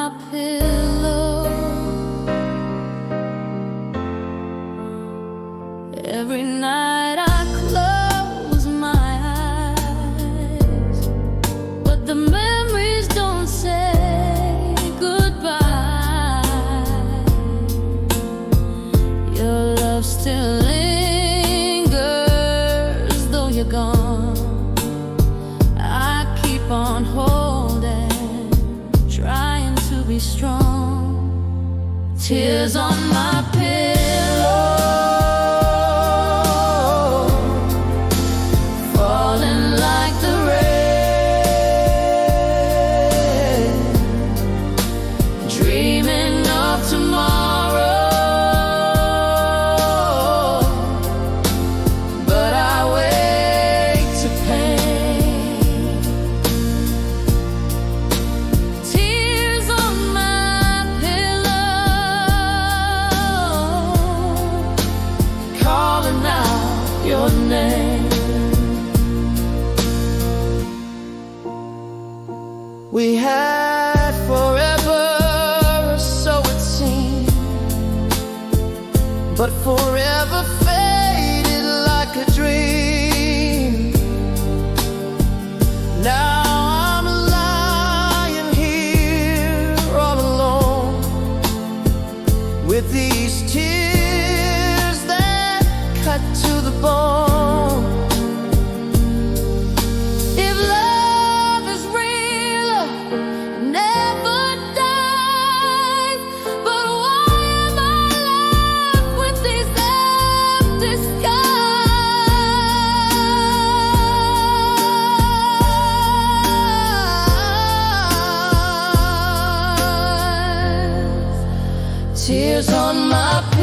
my pillow. Every night I close my eyes, but the memories don't say goodbye. Your love still lingers, though you're gone. I keep on holding, trying to be strong. Tears on my pillow, falling like the rain, dreaming of tomorrow, but I wake to pain. Tears on my pillow, calling out your name. We had forever, so it seemed, but forever faded like a dream. Now I'm lying here all alone, with these tears that cut to the bone. If love is real, never dies, but why am I left with these empty skies? Tears on my pillow,